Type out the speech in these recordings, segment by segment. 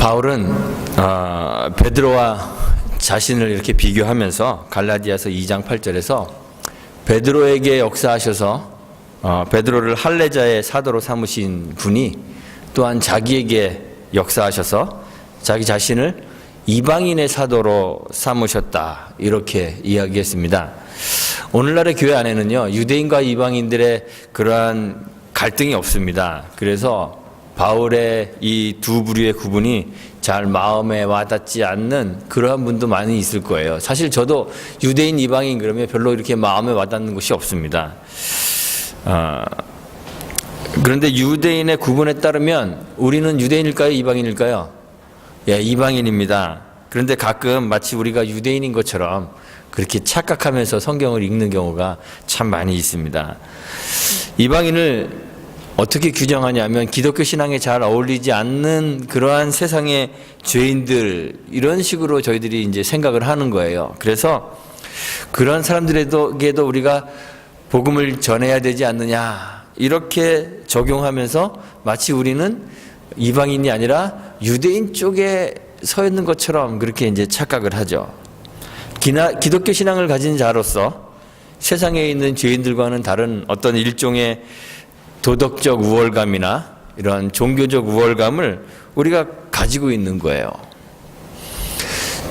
바울은 베드로와 자신을 이렇게 비교하면서 갈라디아서 2장 8절에서 베드로에게 역사하셔서 베드로를 할례자의 사도로 삼으신 분이 또한 자기에게 역사하셔서 자기 자신을 이방인의 사도로 삼으셨다, 이렇게 이야기했습니다. 오늘날의 교회 안에는요, 유대인과 이방인들의 그러한 갈등이 없습니다. 그래서 바울의 이 두 부류의 구분이 잘 마음에 와닿지 않는 그러한 분도 많이 있을 거예요. 사실 저도 유대인, 이방인 그러면 별로 이렇게 마음에 와닿는 것이 없습니다. 그런데 유대인의 구분에 따르면 우리는 유대인일까요, 이방인일까요? 예, 이방인입니다. 그런데 가끔 마치 우리가 유대인인 것처럼 그렇게 착각하면서 성경을 읽는 경우가 참 많이 있습니다. 이방인을 어떻게 규정하냐면 기독교 신앙에 잘 어울리지 않는 그러한 세상의 죄인들, 이런 식으로 저희들이 이제 생각을 하는 거예요. 그래서 그런 사람들에게도 우리가 복음을 전해야 되지 않느냐, 이렇게 적용하면서 마치 우리는 이방인이 아니라 유대인 쪽에 서 있는 것처럼 그렇게 이제 착각을 하죠. 기독교 신앙을 가진 자로서 세상에 있는 죄인들과는 다른 어떤 일종의 도덕적 우월감이나 이런 종교적 우월감을 우리가 가지고 있는 거예요.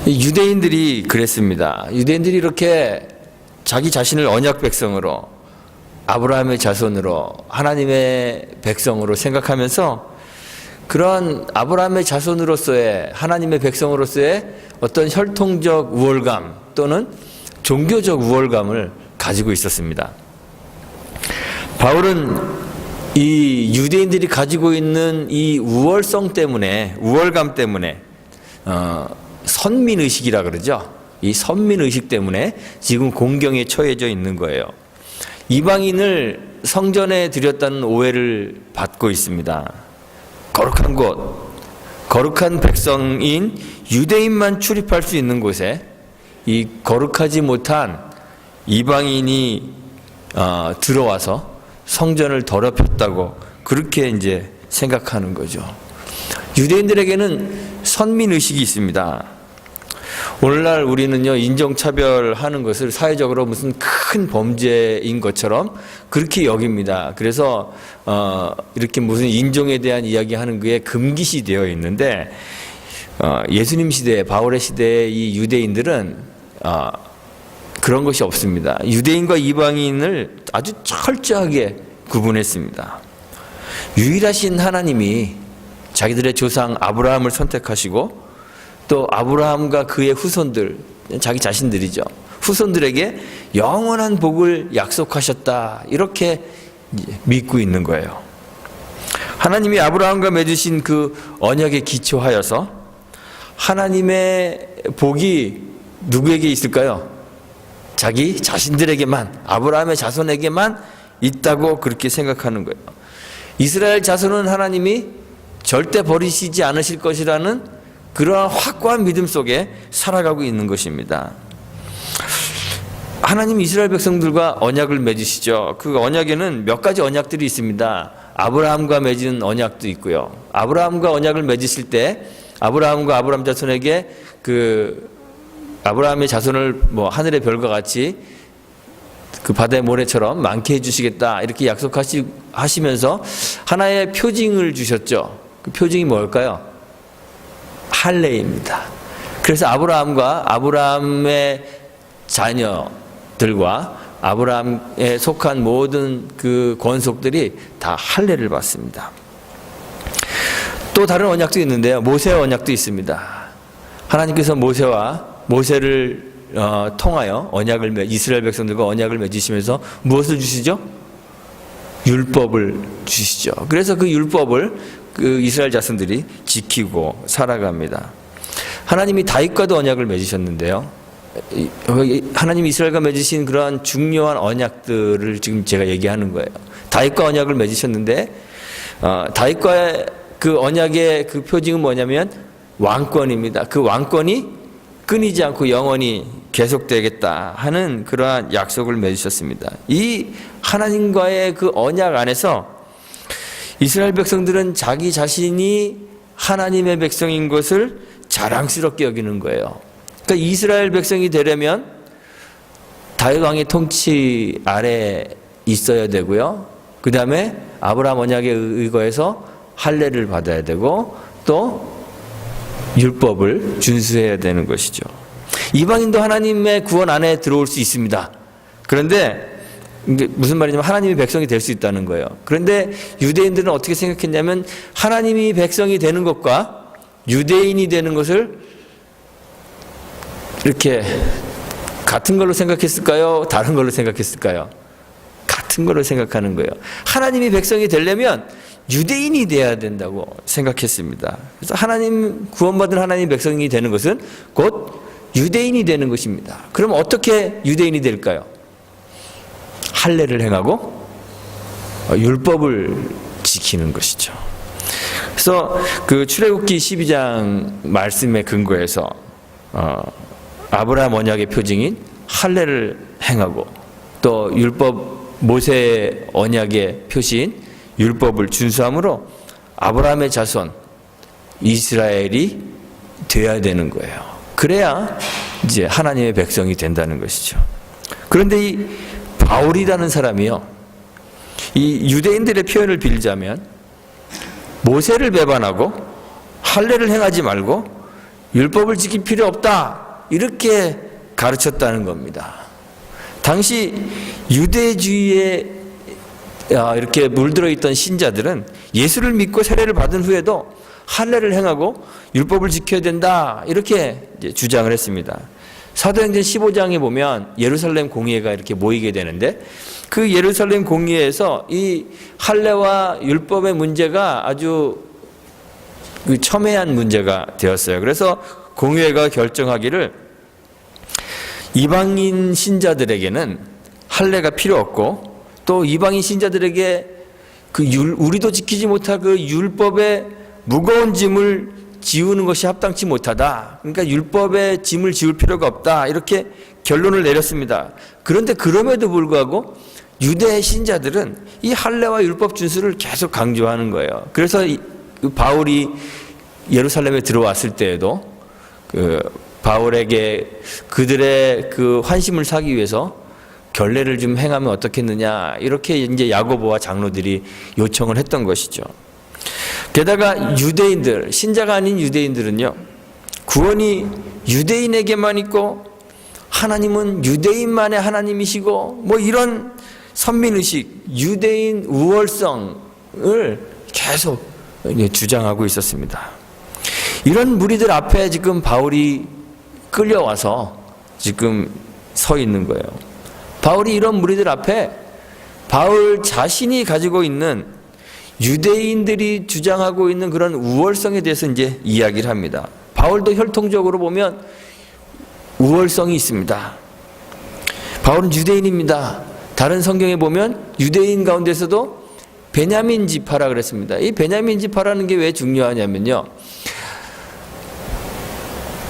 유대인들이 그랬습니다. 유대인들이 이렇게 자기 자신을 언약 백성으로, 아브라함의 자손으로, 하나님의 백성으로 생각하면서 그런 아브라함의 자손으로서의, 하나님의 백성으로서의 어떤 혈통적 우월감 또는 종교적 우월감을 가지고 있었습니다. 바울은 이 유대인들이 가지고 있는 이 우월감 때문에 선민의식이라 그러죠. 이 선민의식 때문에 지금 공경에 처해져 있는 거예요. 이방인을 성전에 들였다는 오해를 받고 있습니다. 거룩한 곳, 거룩한 백성인 유대인만 출입할 수 있는 곳에 이 거룩하지 못한 이방인이 들어와서 성전을 더럽혔다고 그렇게 이제 생각하는 거죠. 유대인들에게는 선민의식이 있습니다. 오늘날 우리는요, 인종차별하는 것을 사회적으로 무슨 큰 범죄인 것처럼 그렇게 여깁니다. 그래서 이렇게 무슨 인종에 대한 이야기하는 게 금기시 되어 있는데, 예수님 시대, 바울의 시대의 이 유대인들은 그런 것이 없습니다. 유대인과 이방인을 아주 철저하게 구분했습니다. 유일하신 하나님이 자기들의 조상 아브라함을 선택하시고 또 아브라함과 그의 후손들, 자기 자신들이죠, 후손들에게 영원한 복을 약속하셨다, 이렇게 믿고 있는 거예요. 하나님이 아브라함과 맺으신 그 언약에 기초하여서 하나님의 복이 누구에게 있을까요? 자기 자신들에게만, 아브라함의 자손에게만 있다고 그렇게 생각하는 거예요. 이스라엘 자손은 하나님이 절대 버리시지 않으실 것이라는 그러한 확고한 믿음 속에 살아가고 있는 것입니다. 하나님 이스라엘 백성들과 언약을 맺으시죠. 그 언약에는 몇 가지 언약들이 있습니다. 아브라함과 맺은 언약도 있고요. 아브라함과 언약을 맺으실 때 아브라함과 아브라함 자손에게 아브라함의 자손을 하늘의 별과 같이 그 바다의 모래처럼 많게 해주시겠다, 이렇게 약속하시면서 하나의 표징을 주셨죠. 그 표징이 뭘까요? 할례입니다. 그래서 아브라함과 아브라함의 자녀들과 아브라함에 속한 모든 그 권속들이 다 할례를 받습니다. 또 다른 언약도 있는데요, 모세의 언약도 있습니다. 하나님께서 모세를 통하여 이스라엘 백성들과 언약을 맺으시면서 무엇을 주시죠? 율법을 주시죠. 그래서 그 율법을 그 이스라엘 자손들이 지키고 살아갑니다. 하나님이 다윗과도 언약을 맺으셨는데요, 하나님이 이스라엘과 맺으신 그러한 중요한 언약들을 지금 제가 얘기하는 거예요. 다윗과 언약을 맺으셨는데 다윗과의 그 언약의 그 표징은 뭐냐면 왕권입니다. 그 왕권이 끊이지 않고 영원히 계속되겠다 하는 그러한 약속을 맺으셨습니다. 이 하나님과의 그 언약 안에서 이스라엘 백성들은 자기 자신이 하나님의 백성인 것을 자랑스럽게 여기는 거예요. 그러니까 이스라엘 백성이 되려면 다윗 왕의 통치 아래 있어야 되고요. 그 다음에 아브라함 언약에 의거해서 할례를 받아야 되고 또 율법을 준수해야 되는 것이죠. 이방인도 하나님의 구원 안에 들어올 수 있습니다. 그런데 이게 무슨 말이냐면 하나님의 백성이 될 수 있다는 거예요. 그런데 유대인들은 어떻게 생각했냐면 하나님이 백성이 되는 것과 유대인이 되는 것을 이렇게 같은 걸로 생각했을까요? 다른 걸로 생각했을까요? 같은 걸로 생각하는 거예요. 하나님이 백성이 되려면 유대인이 돼야 된다고 생각했습니다. 그래서 하나님 구원받은 하나님 백성이 되는 것은 곧 유대인이 되는 것입니다. 그럼 어떻게 유대인이 될까요? 할례를 행하고 율법을 지키는 것이죠. 그래서 그 출애굽기 12장 말씀에 근거해서 아브라함 언약의 표징인 할례를 행하고 또 율법 모세 언약의 표시인 율법을 준수함으로 아브라함의 자손 이스라엘이 되어야 되는 거예요. 그래야 이제 하나님의 백성이 된다는 것이죠. 그런데 이 바울이라는 사람이요, 이 유대인들의 표현을 빌자면 모세를 배반하고 할례를 행하지 말고 율법을 지킬 필요 없다 이렇게 가르쳤다는 겁니다. 당시 유대주의에 이렇게 물들어 있던 신자들은 예수를 믿고 세례를 받은 후에도 할례를 행하고 율법을 지켜야 된다 이렇게 이제 주장을 했습니다. 사도행전 15장에 보면 예루살렘 공회가 이렇게 모이게 되는데 그 예루살렘 공회에서 이 할례와 율법의 문제가 아주 첨예한 문제가 되었어요. 그래서 공회가 결정하기를 이방인 신자들에게는 할례가 필요 없고 또 이방인 신자들에게 우리도 지키지 못할 그 율법의 무거운 짐을 지우는 것이 합당치 못하다. 그러니까 율법의 짐을 지울 필요가 없다. 이렇게 결론을 내렸습니다. 그런데 그럼에도 불구하고 유대 신자들은 이 할례와 율법 준수를 계속 강조하는 거예요. 그래서 바울이 예루살렘에 들어왔을 때에도 바울에게 그들의 그 환심을 사기 위해서 결례를 좀 행하면 어떻겠느냐 이렇게 이제 야고보와 장로들이 요청을 했던 것이죠. 게다가 유대인들, 신자가 아닌 유대인들은요, 구원이 유대인에게만 있고 하나님은 유대인만의 하나님이시고 뭐 이런 선민의식, 유대인 우월성을 계속 주장하고 있었습니다. 이런 무리들 앞에 지금 바울이 끌려와서 지금 서 있는 거예요. 바울이 이런 무리들 앞에 바울 자신이 가지고 있는 유대인들이 주장하고 있는 그런 우월성에 대해서 이제 이야기를 합니다. 바울도 혈통적으로 보면 우월성이 있습니다. 바울은 유대인입니다. 다른 성경에 보면 유대인 가운데서도 베냐민 지파라 그랬습니다. 이 베냐민 지파라는 게 왜 중요하냐면요,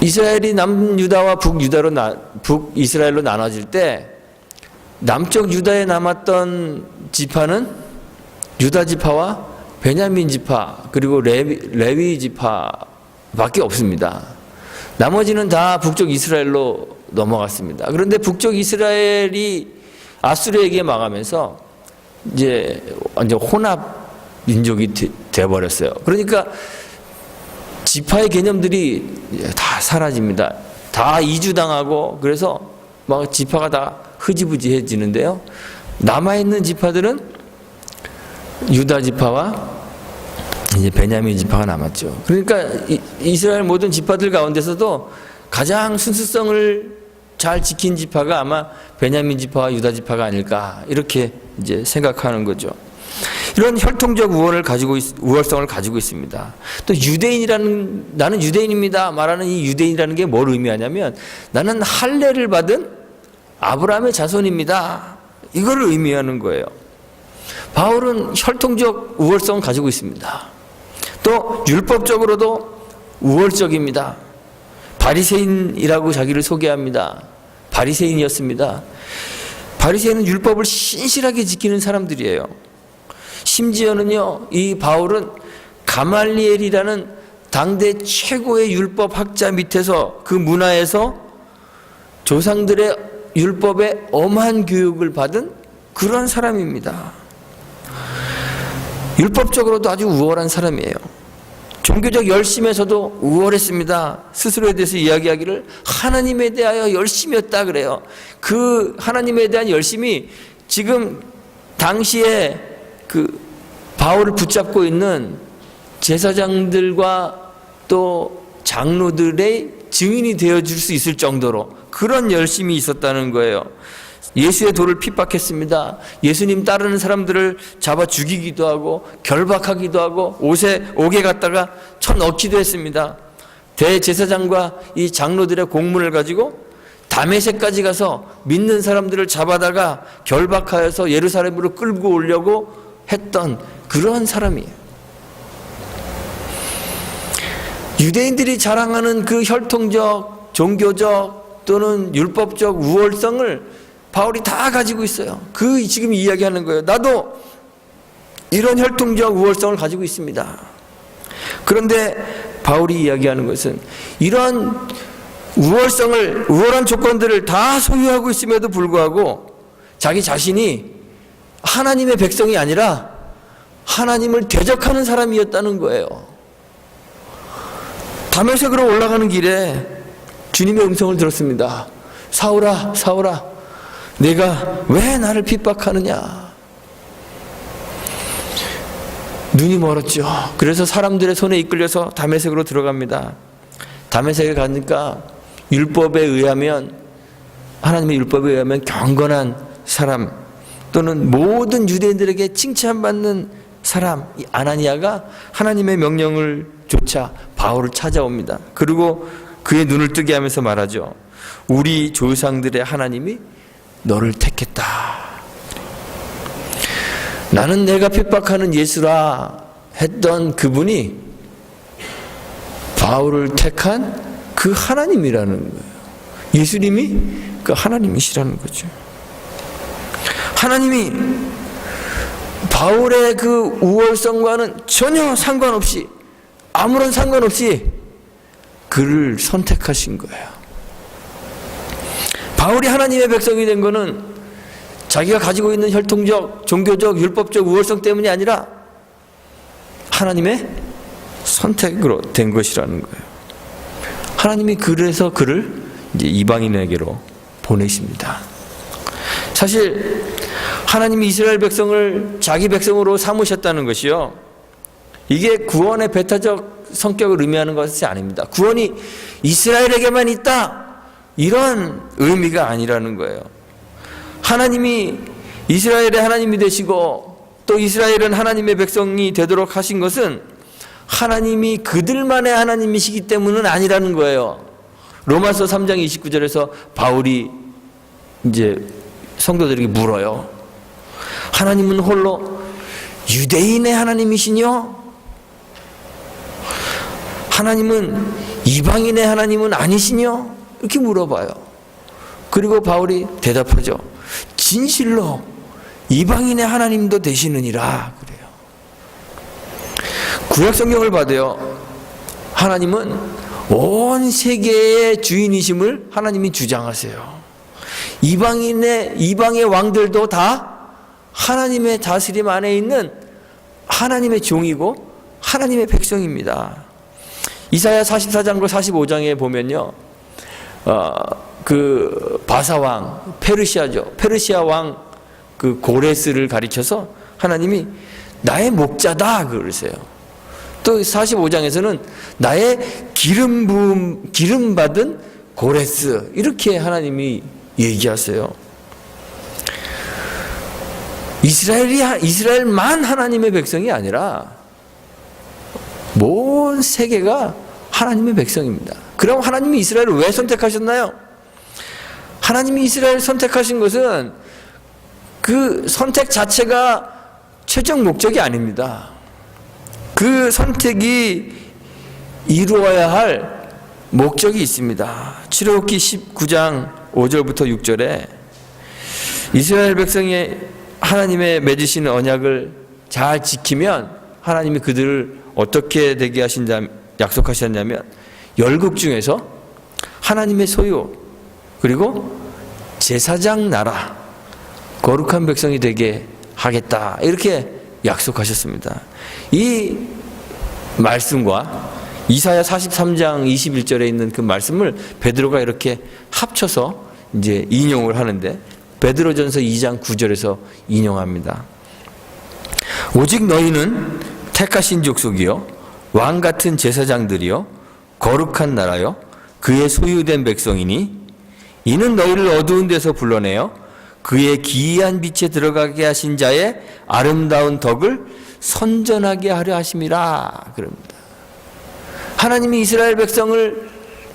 이스라엘이 남유다와 북이스라엘로 나눠질 때 남쪽 유다에 남았던 지파는 유다 지파와 베냐민 지파 그리고 레위 지파밖에 없습니다. 나머지는 다 북쪽 이스라엘로 넘어갔습니다. 그런데 북쪽 이스라엘이 아수르에게 망하면서 이제 완전 혼합 민족이 되어버렸어요. 그러니까 지파의 개념들이 다 사라집니다. 다 이주당하고 그래서 막 지파가 다 흐지부지해지는데요. 남아있는 지파들은 유다 지파와 이제 베냐민 지파가 남았죠. 그러니까 이스라엘 모든 지파들 가운데서도 가장 순수성을 잘 지킨 지파가 아마 베냐민 지파와 유다 지파가 아닐까 이렇게 이제 생각하는 거죠. 이런 혈통적 우월성을 가지고 있습니다. 또 나는 유대인입니다 말하는 이 유대인이라는 게 뭘 의미하냐면 나는 할례를 받은 아브라함의 자손입니다. 이걸 의미하는 거예요. 바울은 혈통적 우월성을 가지고 있습니다. 또 율법적으로도 우월적입니다. 바리새인이라고 자기를 소개합니다. 바리새인이었습니다. 바리새인은 율법을 신실하게 지키는 사람들이에요. 심지어는요, 이 바울은 가말리엘이라는 당대 최고의 율법 학자 밑에서 그 문화에서 조상들의 율법에 엄한 교육을 받은 그런 사람입니다. 율법적으로도 아주 우월한 사람이에요. 종교적 열심에서도 우월했습니다. 스스로에 대해서 이야기하기를 하나님에 대하여 열심이었다 그래요. 그 하나님에 대한 열심이 지금 당시에 그 바울을 붙잡고 있는 제사장들과 또 장로들의 증인이 되어줄 수 있을 정도로 그런 열심이 있었다는 거예요. 예수의 도를 핍박했습니다. 예수님 따르는 사람들을 잡아 죽이기도 하고 결박하기도 하고 옥에 갔다가 쳐넣기도 했습니다. 대제사장과 이 장로들의 공문을 가지고 다메섹까지 가서 믿는 사람들을 잡아다가 결박하여서 예루살렘으로 끌고 오려고 했던 그런 사람이에요. 유대인들이 자랑하는 그 혈통적, 종교적 또는 율법적 우월성을 바울이 다 가지고 있어요. 그 지금 이야기하는 거예요. 나도 이런 혈통적 우월성을 가지고 있습니다. 그런데 바울이 이야기하는 것은 이런 우월한 조건들을 다 소유하고 있음에도 불구하고 자기 자신이 하나님의 백성이 아니라 하나님을 대적하는 사람이었다는 거예요. 다메섹으로 올라가는 길에 주님의 음성을 들었습니다. 사울아, 사울아, 내가 왜 나를 핍박하느냐? 눈이 멀었죠. 그래서 사람들의 손에 이끌려서 다메섹으로 들어갑니다. 다메섹에 가니까 율법에 의하면, 하나님의 율법에 의하면 경건한 사람 또는 모든 유대인들에게 칭찬받는 사람, 이 아나니아가 하나님의 명령을 조차 바울을 찾아옵니다. 그리고 그의 눈을 뜨게 하면서 말하죠. 우리 조상들의 하나님이 너를 택했다. 나는 내가 핍박하는 예수라 했던 그분이 바울을 택한 그 하나님이라는 거예요. 예수님이 그 하나님이시라는 거죠. 하나님이 바울의 그 우월성과는 전혀 상관없이, 아무런 상관없이 그를 선택하신 거예요. 바울이 하나님의 백성이 된 것은 자기가 가지고 있는 혈통적, 종교적, 율법적 우월성 때문이 아니라 하나님의 선택으로 된 것이라는 거예요. 하나님이 그래서 그를 이제 이방인에게로 보내십니다. 사실 하나님이 이스라엘 백성을 자기 백성으로 삼으셨다는 것이요, 이게 구원의 배타적 성격을 의미하는 것이 아닙니다. 구원이 이스라엘에게만 있다, 이런 의미가 아니라는 거예요. 하나님이 이스라엘의 하나님이 되시고 또 이스라엘은 하나님의 백성이 되도록 하신 것은 하나님이 그들만의 하나님이시기 때문은 아니라는 거예요. 로마서 3장 29절에서 바울이 이제 성도들에게 물어요. 하나님은 홀로 유대인의 하나님이시뇨? 하나님은 이방인의 하나님은 아니시뇨? 이렇게 물어봐요. 그리고 바울이 대답하죠. 진실로 이방인의 하나님도 되시느니라 그래요. 구약 성경을 봐도요, 하나님은 온 세계의 주인이심을 하나님이 주장하세요. 이방의 왕들도 다 하나님의 다스림 안에 있는 하나님의 종이고 하나님의 백성입니다. 이사야 44장과 45장에 보면요, 그 바사왕, 페르시아죠. 페르시아 왕 그 고레스를 가리켜서 하나님이 나의 목자다 그러세요. 또 45장에서는 나의 기름 받은 고레스, 이렇게 하나님이 얘기하세요. 이스라엘만 하나님의 백성이 아니라 온 세계가 하나님의 백성입니다. 그럼 하나님이 이스라엘을 왜 선택하셨나요? 하나님이 이스라엘을 선택하신 것은 그 선택 자체가 최종 목적이 아닙니다. 그 선택이 이루어야 할 목적이 있습니다. 출애굽기 19장 5절부터 6절에 이스라엘 백성이 하나님의 맺으시는 언약을 잘 지키면 하나님이 그들을 어떻게 되게 약속하셨냐면 열국 중에서 하나님의 소유 그리고 제사장 나라 거룩한 백성이 되게 하겠다 이렇게 약속하셨습니다. 이 말씀과 이사야 43장 21절에 있는 그 말씀을 베드로가 이렇게 합쳐서 이제 인용을 하는데 베드로전서 2장 9절에서 인용합니다. 오직 너희는 택하신 족속이요 왕 같은 제사장들이요 거룩한 나라요 그의 소유된 백성이니 이는 너희를 어두운 데서 불러내어 그의 기이한 빛에 들어가게 하신 자의 아름다운 덕을 선전하게 하려 하심이라 그럽니다. 하나님이 이스라엘 백성을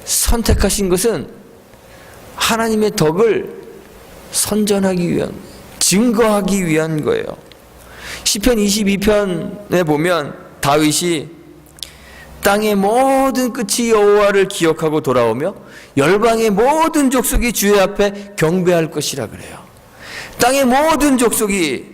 선택하신 것은 하나님의 덕을 선전하기 위한, 증거하기 위한 거예요. 시편 22편에 보면 다윗이 땅의 모든 끝이 여호와를 기억하고 돌아오며 열방의 모든 족속이 주의 앞에 경배할 것이라 그래요. 땅의 모든 족속이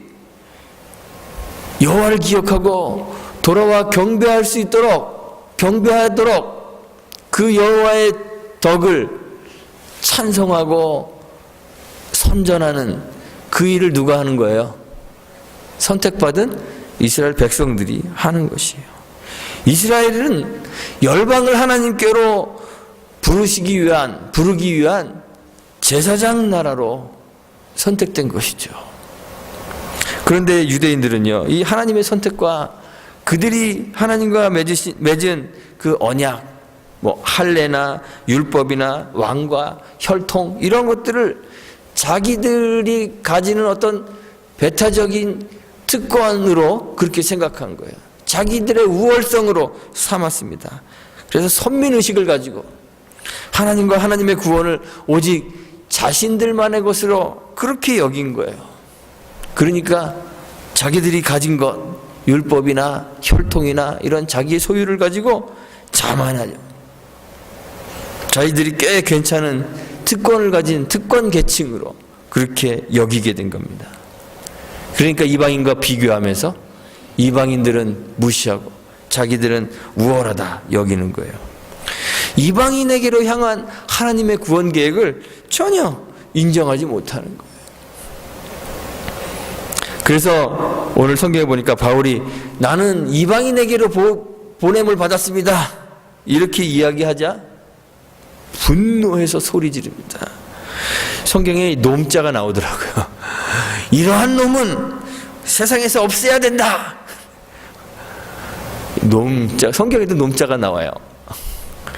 여호와를 기억하고 돌아와 경배할 수 있도록 경배하도록 그 여호와의 덕을 찬송하고 선전하는 그 일을 누가 하는 거예요? 선택받은 이스라엘 백성들이 하는 것이에요. 이스라엘은 열방을 하나님께로 부르기 위한 제사장 나라로 선택된 것이죠. 그런데 유대인들은요, 이 하나님의 선택과 그들이 하나님과 맺은 그 언약, 할례나 율법이나 왕과 혈통 이런 것들을 자기들이 가지는 어떤 배타적인 특권으로 그렇게 생각한 거예요. 자기들의 우월성으로 삼았습니다. 그래서 선민의식을 가지고 하나님과 하나님의 구원을 오직 자신들만의 것으로 그렇게 여긴 거예요. 그러니까 자기들이 가진 것, 율법이나 혈통이나 이런 자기의 소유를 가지고 자만하려. 자기들이 꽤 괜찮은 특권을 가진 특권 계층으로 그렇게 여기게 된 겁니다. 그러니까 이방인과 비교하면서 이방인들은 무시하고 자기들은 우월하다 여기는 거예요. 이방인에게로 향한 하나님의 구원 계획을 전혀 인정하지 못하는 거예요. 그래서 오늘 성경에 보니까 바울이 나는 이방인에게로 보냄을 받았습니다 이렇게 이야기하자 분노해서 소리 지릅니다. 성경에 놈자가 나오더라고요. 이러한 놈은 세상에서 없애야 된다. 놈자, 성경에도 놈자가 나와요.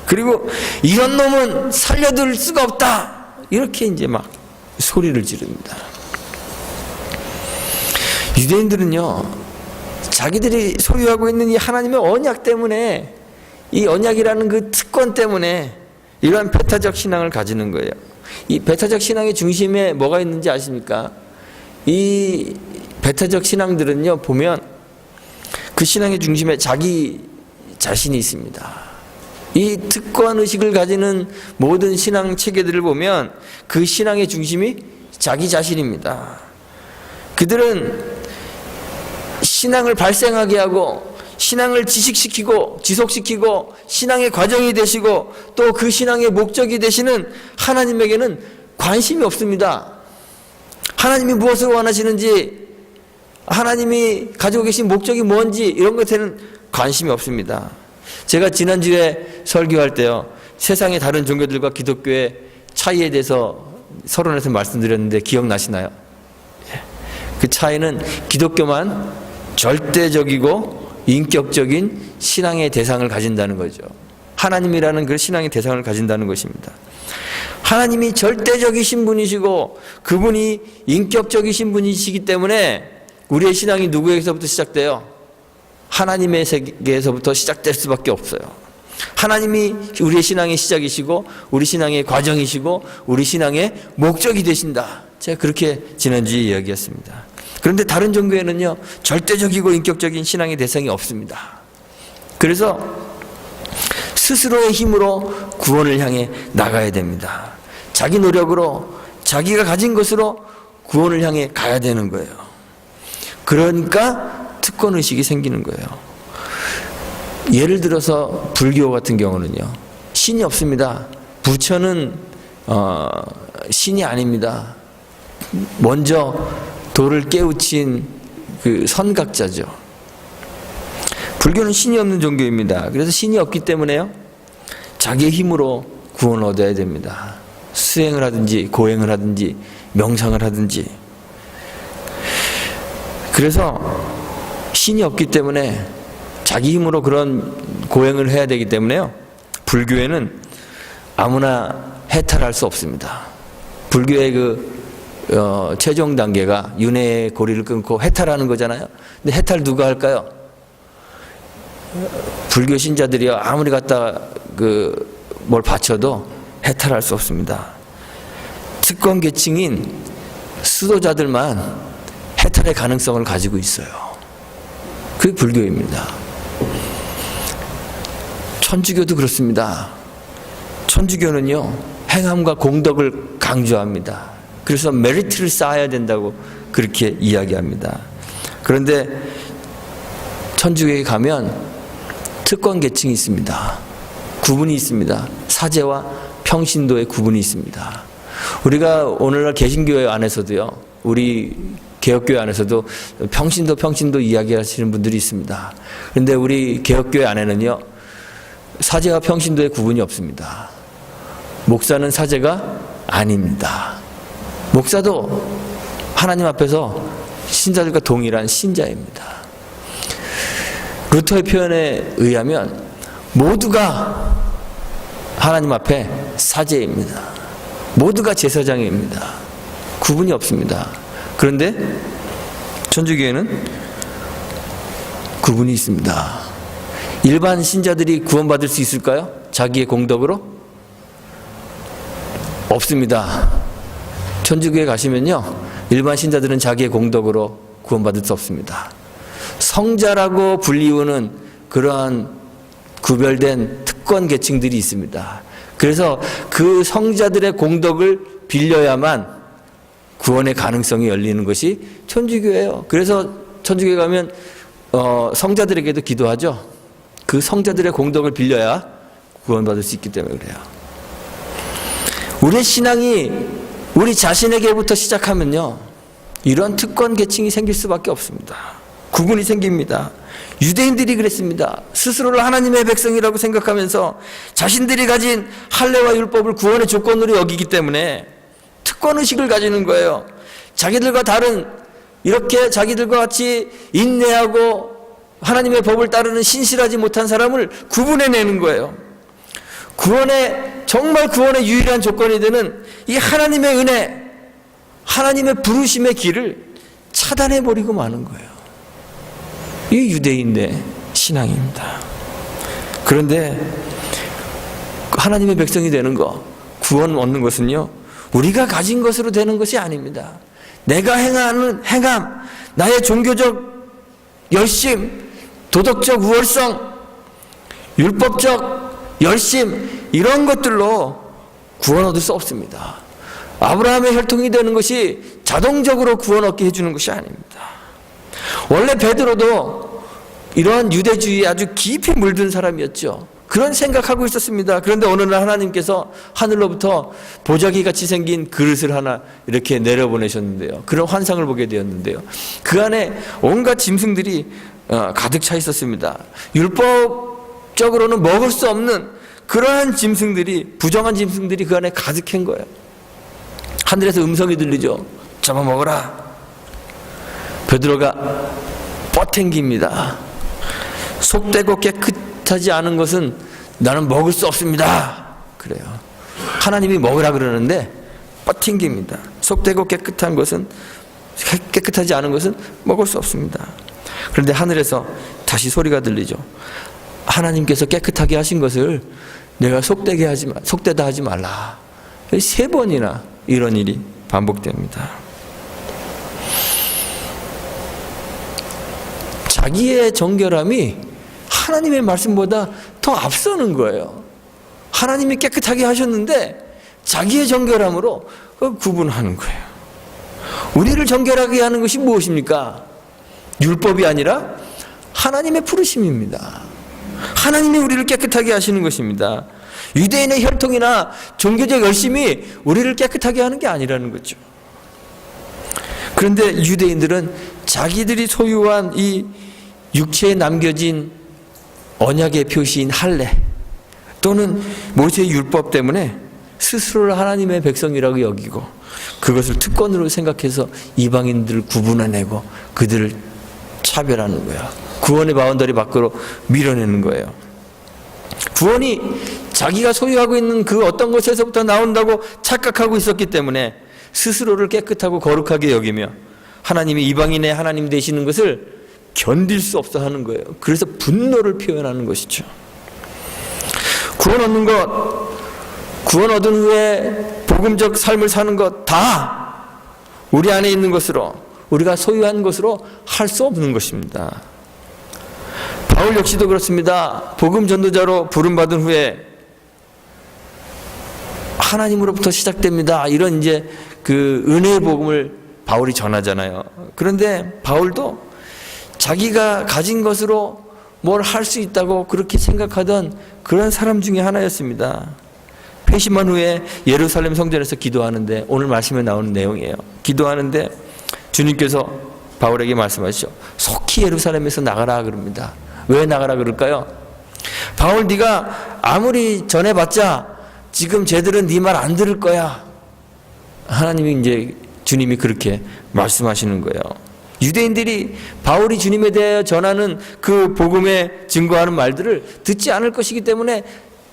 그리고 이런 놈은 살려둘 수가 없다. 이렇게 이제 막 소리를 지릅니다. 유대인들은요, 자기들이 소유하고 있는 이 하나님의 언약 때문에, 이 언약이라는 그 특권 때문에 이러한 배타적 신앙을 가지는 거예요. 이 배타적 신앙의 중심에 뭐가 있는지 아십니까? 이 배타적 신앙들은요, 보면 그 신앙의 중심에 자기 자신이 있습니다. 이 특권의식을 가지는 모든 신앙 체계들을 보면 그 신앙의 중심이 자기 자신입니다. 그들은 신앙을 발생하게 하고 신앙을 지식시키고 지속시키고 신앙의 과정이 되시고 또 그 신앙의 목적이 되시는 하나님에게는 관심이 없습니다. 하나님이 무엇을 원하시는지, 하나님이 가지고 계신 목적이 뭔지 이런 것에는 관심이 없습니다. 제가 지난주에 설교할 때요, 세상의 다른 종교들과 기독교의 차이에 대해서 서론에서 말씀드렸는데 기억나시나요? 그 차이는 기독교만 절대적이고 인격적인 신앙의 대상을 가진다는 거죠. 하나님이라는 그 신앙의 대상을 가진다는 것입니다. 하나님이 절대적이신 분이시고 그분이 인격적이신 분이시기 때문에 우리의 신앙이 누구에게서부터 시작돼요? 하나님의 세계에서부터 시작될 수밖에 없어요. 하나님이 우리의 신앙의 시작이시고 우리 신앙의 과정이시고 우리 신앙의 목적이 되신다. 제가 그렇게 지난주에 이야기했습니다. 그런데 다른 종교에는요, 절대적이고 인격적인 신앙의 대상이 없습니다. 그래서 스스로의 힘으로 구원을 향해 나가야 됩니다. 자기 노력으로 자기가 가진 것으로 구원을 향해 가야 되는 거예요. 그러니까 특권의식이 생기는 거예요. 예를 들어서 불교 같은 경우는요, 신이 없습니다. 부처는 신이 아닙니다. 먼저 도를 깨우친 그 선각자죠. 불교는 신이 없는 종교입니다. 그래서 신이 없기 때문에요, 자기의 힘으로 구원을 얻어야 됩니다. 수행을 하든지 고행을 하든지 명상을 하든지. 그래서 신이 없기 때문에 자기 힘으로 그런 고행을 해야 되기 때문에요, 불교에는 아무나 해탈할 수 없습니다. 불교의 최종 단계가 윤회의 고리를 끊고 해탈하는 거잖아요. 근데 해탈 누가 할까요? 불교 신자들이요, 아무리 갖다 뭘 바쳐도 해탈할 수 없습니다. 특권 계층인 수도자들만 해탈의 가능성을 가지고 있어요. 그게 불교입니다. 천주교도 그렇습니다. 천주교는요, 행함과 공덕을 강조합니다. 그래서 메리트를 쌓아야 된다고 그렇게 이야기합니다. 그런데 천주교에 가면 특권 계층이 있습니다. 구분이 있습니다. 사제와 평신도의 구분이 있습니다. 우리가 오늘날 개신교회 안에서도요, 우리 개혁교회 안에서도 평신도 이야기하시는 분들이 있습니다. 그런데 우리 개혁교회 안에는요, 사제와 평신도의 구분이 없습니다. 목사는 사제가 아닙니다. 목사도 하나님 앞에서 신자들과 동일한 신자입니다. 루터의 표현에 의하면 모두가 하나님 앞에 사제입니다. 모두가 제사장입니다. 구분이 없습니다. 그런데 천주교에는 구분이 있습니다. 일반 신자들이 구원받을 수 있을까요? 자기의 공덕으로? 없습니다. 천주교에 가시면요, 일반 신자들은 자기의 공덕으로 구원받을 수 없습니다. 성자라고 불리우는 그러한 구별된 특권 계층들이 있습니다. 그래서 그 성자들의 공덕을 빌려야만 구원의 가능성이 열리는 것이 천주교예요. 그래서 천주교에 가면 성자들에게도 기도하죠. 그 성자들의 공덕을 빌려야 구원받을 수 있기 때문에 그래요. 우리 신앙이 우리 자신에게부터 시작하면요, 이런 특권 계층이 생길 수밖에 없습니다. 구분이 생깁니다. 유대인들이 그랬습니다. 스스로를 하나님의 백성이라고 생각하면서 자신들이 가진 할례와 율법을 구원의 조건으로 여기기 때문에 특권의식을 가지는 거예요. 자기들과 다른, 이렇게 자기들과 같이 인내하고 하나님의 법을 따르는 신실하지 못한 사람을 구분해내는 거예요. 정말 구원의 유일한 조건이 되는 이 하나님의 은혜, 하나님의 부르심의 길을 차단해버리고 마는 거예요. 이 유대인의 신앙입니다. 그런데 하나님의 백성이 되는 거, 구원 얻는 것은요, 우리가 가진 것으로 되는 것이 아닙니다. 내가 행하는 행함, 나의 종교적 열심, 도덕적 우월성, 율법적 열심, 이런 것들로 구원 얻을 수 없습니다. 아브라함의 혈통이 되는 것이 자동적으로 구원 얻게 해주는 것이 아닙니다. 원래 베드로도 이러한 유대주의에 아주 깊이 물든 사람이었죠. 그런 생각하고 있었습니다. 그런데 어느 날 하나님께서 하늘로부터 보자기 같이 생긴 그릇을 하나 이렇게 내려보내셨는데요. 그런 환상을 보게 되었는데요. 그 안에 온갖 짐승들이 가득 차 있었습니다. 율법적으로는 먹을 수 없는 그러한 짐승들이, 부정한 짐승들이 그 안에 가득한 거예요. 하늘에서 음성이 들리죠. 잡아먹어라. 베드로가 뻗탱깁니다. 속되고 깨끗하지 않은 것은 나는 먹을 수 없습니다. 그래요. 하나님이 먹으라 그러는데 뻗탱깁니다. 속되고 깨끗하지 않은 것은 먹을 수 없습니다. 그런데 하늘에서 다시 소리가 들리죠. 하나님께서 깨끗하게 하신 것을 내가 속되다 하지 말라. 3번이나 이런 일이 반복됩니다. 자기의 정결함이 하나님의 말씀보다 더 앞서는 거예요. 하나님이 깨끗하게 하셨는데 자기의 정결함으로 구분하는 거예요. 우리를 정결하게 하는 것이 무엇입니까? 율법이 아니라 하나님의 부르심입니다. 하나님이 우리를 깨끗하게 하시는 것입니다. 유대인의 혈통이나 종교적 열심이 우리를 깨끗하게 하는 게 아니라는 거죠. 그런데 유대인들은 자기들이 소유한 이 육체에 남겨진 언약의 표시인 할례 또는 모세의 율법 때문에 스스로를 하나님의 백성이라고 여기고 그것을 특권으로 생각해서 이방인들을 구분해내고 그들을 차별하는 거야. 구원의 바운더리 밖으로 밀어내는 거예요. 구원이 자기가 소유하고 있는 그 어떤 것에서부터 나온다고 착각하고 있었기 때문에 스스로를 깨끗하고 거룩하게 여기며 하나님이 이방인의 하나님 되시는 것을 견딜 수 없어 하는 거예요. 그래서 분노를 표현하는 것이죠. 구원 얻는 것, 구원 얻은 후에 복음적 삶을 사는 것 다 우리 안에 있는 것으로, 우리가 소유한 것으로 할 수 없는 것입니다. 바울 역시도 그렇습니다. 복음 전도자로 부름받은 후에 하나님으로부터 시작됩니다. 이런 이제 그 은혜의 복음을 바울이 전하잖아요. 그런데 바울도 자기가 가진 것으로 뭘 할 수 있다고 그렇게 생각하던 그런 사람 중에 하나였습니다. 회심한 후에 예루살렘 성전에서 기도하는데, 오늘 말씀에 나오는 내용이에요. 기도하는데 주님께서 바울에게 말씀하시죠. 속히 예루살렘에서 나가라 그럽니다. 왜 나가라 그럴까요? 바울, 네가 아무리 전해봤자 지금 쟤들은 네 말 안 들을 거야. 하나님이 이제 주님이 그렇게 말씀하시는 거예요. 유대인들이 바울이 주님에 대해 전하는 그 복음에 증거하는 말들을 듣지 않을 것이기 때문에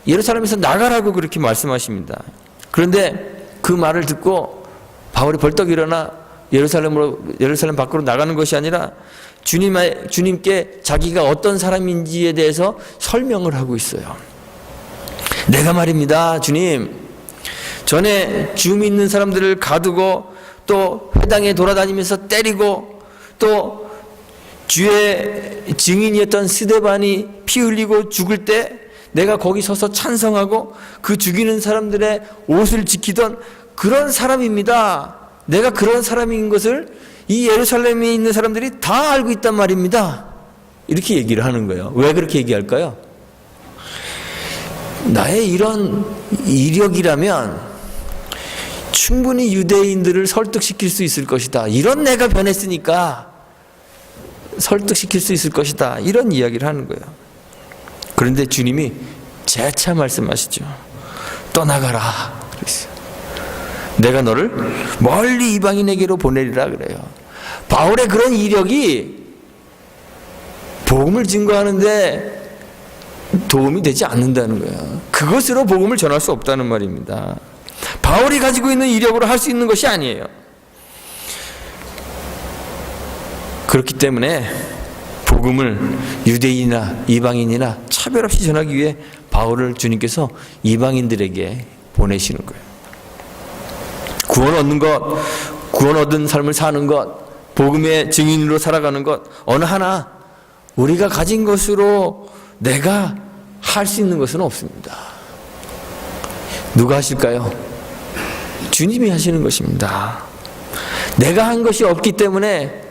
예루살렘에서 나가라고 그렇게 말씀하십니다. 그런데 그 말을 듣고 바울이 벌떡 일어나 예루살렘 밖으로 나가는 것이 아니라 주님께 자기가 어떤 사람인지에 대해서 설명을 하고 있어요. 내가 말입니다, 주님. 전에 주 믿는 사람들을 가두고 또 회당에 돌아다니면서 때리고 또 주의 증인이었던 스데반이 피 흘리고 죽을 때 내가 거기 서서 찬성하고 그 죽이는 사람들의 옷을 지키던 그런 사람입니다. 내가 그런 사람인 것을 이 예루살렘에 있는 사람들이 다 알고 있단 말입니다. 이렇게 얘기를 하는 거예요. 왜 그렇게 얘기할까요? 나의 이런 이력이라면 충분히 유대인들을 설득시킬 수 있을 것이다. 이런 내가 변했으니까 설득시킬 수 있을 것이다. 이런 이야기를 하는 거예요. 그런데 주님이 재차 말씀하시죠. 떠나가라 그랬어요. 내가 너를 멀리 이방인에게로 보내리라 그래요. 바울의 그런 이력이 복음을 증거하는데 도움이 되지 않는다는 거예요. 그것으로 복음을 전할 수 없다는 말입니다. 바울이 가지고 있는 이력으로 할 수 있는 것이 아니에요. 그렇기 때문에 복음을 유대인이나 이방인이나 차별 없이 전하기 위해 바울을 주님께서 이방인들에게 보내시는 거예요. 구원 얻는 것, 구원 얻은 삶을 사는 것, 복음의 증인으로 살아가는 것, 어느 하나 우리가 가진 것으로 내가 할 수 있는 것은 없습니다. 누가 하실까요? 주님이 하시는 것입니다. 내가 한 것이 없기 때문에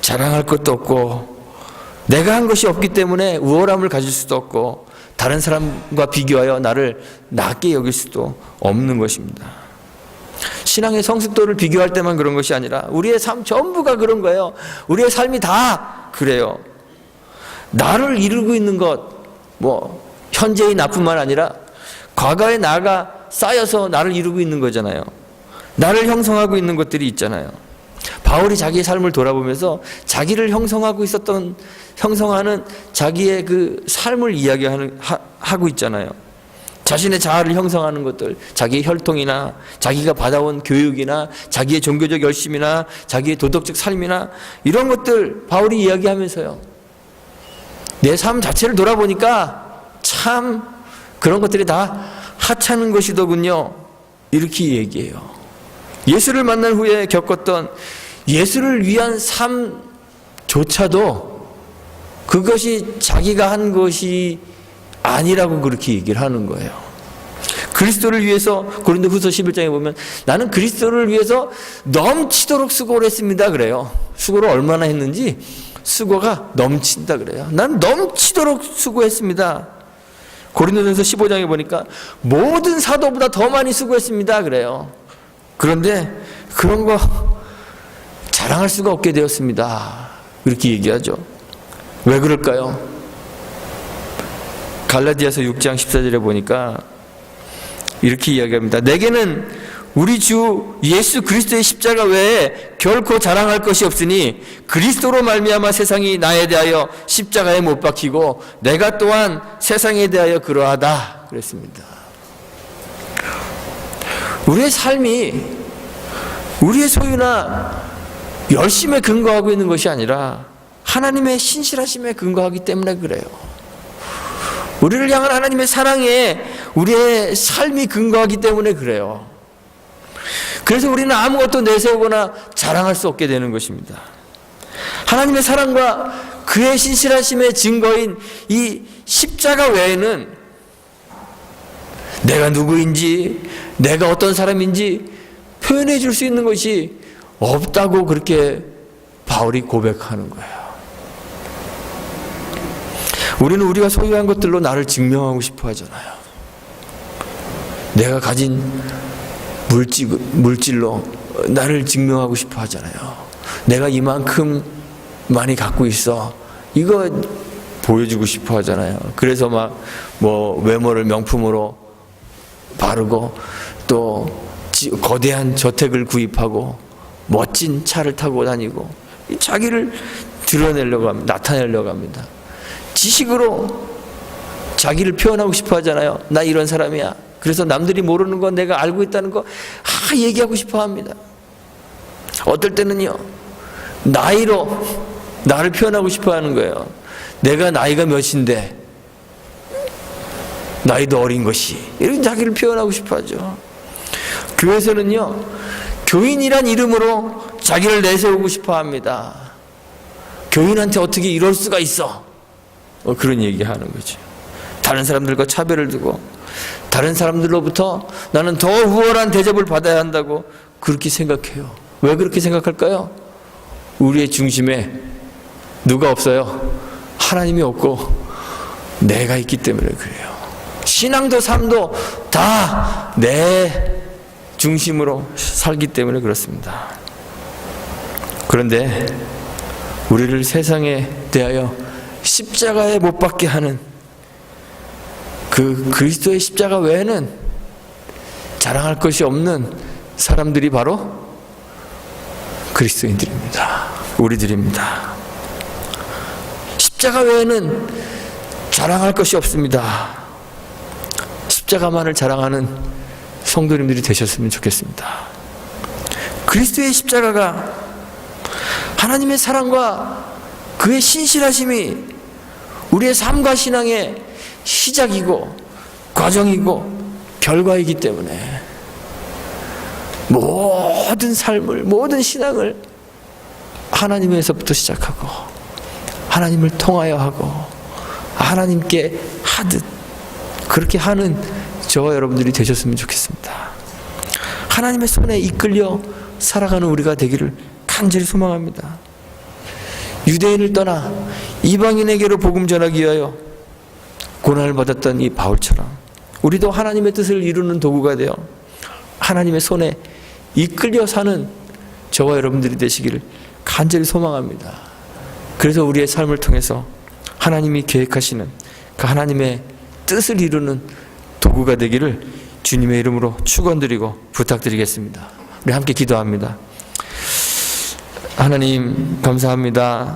자랑할 것도 없고, 내가 한 것이 없기 때문에 우월함을 가질 수도 없고, 다른 사람과 비교하여 나를 낮게 여길 수도 없는 것입니다. 신앙의 성숙도를 비교할 때만 그런 것이 아니라 우리의 삶 전부가 그런 거예요. 우리의 삶이 다 그래요. 나를 이루고 있는 것, 현재의 나뿐만 아니라 과거의 나가 쌓여서 나를 이루고 있는 거잖아요. 나를 형성하고 있는 것들이 있잖아요. 바울이 자기의 삶을 돌아보면서 자기를 형성하는 자기의 그 삶을 하고 있잖아요. 자신의 자아를 형성하는 것들, 자기의 혈통이나 자기가 받아온 교육이나 자기의 종교적 열심이나 자기의 도덕적 삶이나 이런 것들 바울이 이야기하면서요. 내 삶 자체를 돌아보니까 참 그런 것들이 다 하찮은 것이더군요. 이렇게 얘기해요. 예수를 만난 후에 겪었던 예수를 위한 삶조차도 그것이 자기가 한 것이 아니라고 그렇게 얘기를 하는 거예요. 그리스도를 위해서 고린도후서 11장에 보면 나는 그리스도를 위해서 넘치도록 수고를 했습니다 그래요. 수고를 얼마나 했는지 수고가 넘친다 그래요. 난 넘치도록 수고했습니다. 고린도전서 15장에 보니까 모든 사도보다 더 많이 수고했습니다 그래요. 그런데 그런 거 자랑할 수가 없게 되었습니다. 이렇게 얘기하죠. 왜 그럴까요? 갈라디아서 6장 14절에 보니까 이렇게 이야기합니다. 내게는 우리 주 예수 그리스도의 십자가 외에 결코 자랑할 것이 없으니 그리스도로 말미암아 세상이 나에 대하여 십자가에 못 박히고 내가 또한 세상에 대하여 그러하다 그랬습니다. 우리의 삶이 우리의 소유나 열심에 근거하고 있는 것이 아니라 하나님의 신실하심에 근거하기 때문에 그래요. 우리를 향한 하나님의 사랑에 우리의 삶이 근거하기 때문에 그래요. 그래서 우리는 아무것도 내세우거나 자랑할 수 없게 되는 것입니다. 하나님의 사랑과 그의 신실하심의 증거인 이 십자가 외에는 내가 누구인지, 내가 어떤 사람인지 표현해 줄 수 있는 것이 없다고 그렇게 바울이 고백하는 거예요. 우리는 우리가 소유한 것들로 나를 증명하고 싶어 하잖아요. 내가 가진 물질로 나를 증명하고 싶어 하잖아요. 내가 이만큼 많이 갖고 있어. 이거 보여주고 싶어 하잖아요. 그래서 막 뭐 외모를 명품으로 바르고 또 거대한 저택을 구입하고 멋진 차를 타고 다니고 자기를 드러내려고 합니다. 나타내려고 합니다. 지식으로 자기를 표현하고 싶어 하잖아요. 나 이런 사람이야. 그래서 남들이 모르는 건 내가 알고 있다는 거 얘기하고 싶어 합니다. 어떨 때는요, 나이로 나를 표현하고 싶어 하는 거예요. 내가 나이가 몇인데 나이도 어린 것이, 이렇게 자기를 표현하고 싶어 하죠. 교회에서는요, 교인이란 이름으로 자기를 내세우고 싶어 합니다. 교인한테 어떻게 이럴 수가 있어? 그런 얘기 하는 거죠. 다른 사람들과 차별을 두고 다른 사람들로부터 나는 더 우월한 대접을 받아야 한다고 그렇게 생각해요. 왜 그렇게 생각할까요? 우리의 중심에 누가 없어요? 하나님이 없고 내가 있기 때문에 그래요. 신앙도 삶도 다 내 중심으로 살기 때문에 그렇습니다. 그런데 우리를 세상에 대하여 십자가에 못 박게 하는 그 그리스도의 십자가 외에는 자랑할 것이 없는 사람들이 바로 그리스도인들입니다. 우리들입니다. 십자가 외에는 자랑할 것이 없습니다. 십자가만을 자랑하는 성도님들이 되셨으면 좋겠습니다. 그리스도의 십자가가 하나님의 사랑과 그의 신실하심이 우리의 삶과 신앙의 시작이고 과정이고 결과이기 때문에 모든 삶을, 모든 신앙을 하나님에서부터 시작하고 하나님을 통하여 하고 하나님께 하듯 그렇게 하는 저와 여러분들이 되셨으면 좋겠습니다. 하나님의 손에 이끌려 살아가는 우리가 되기를 간절히 소망합니다. 유대인을 떠나 이방인에게로 복음 전하기 위하여 고난을 받았던 이 바울처럼 우리도 하나님의 뜻을 이루는 도구가 되어 하나님의 손에 이끌려 사는 저와 여러분들이 되시기를 간절히 소망합니다. 그래서 우리의 삶을 통해서 하나님이 계획하시는 그 하나님의 뜻을 이루는 도구가 되기를 주님의 이름으로 축원드리고 부탁드리겠습니다. 우리 함께 기도합니다. 하나님 감사합니다.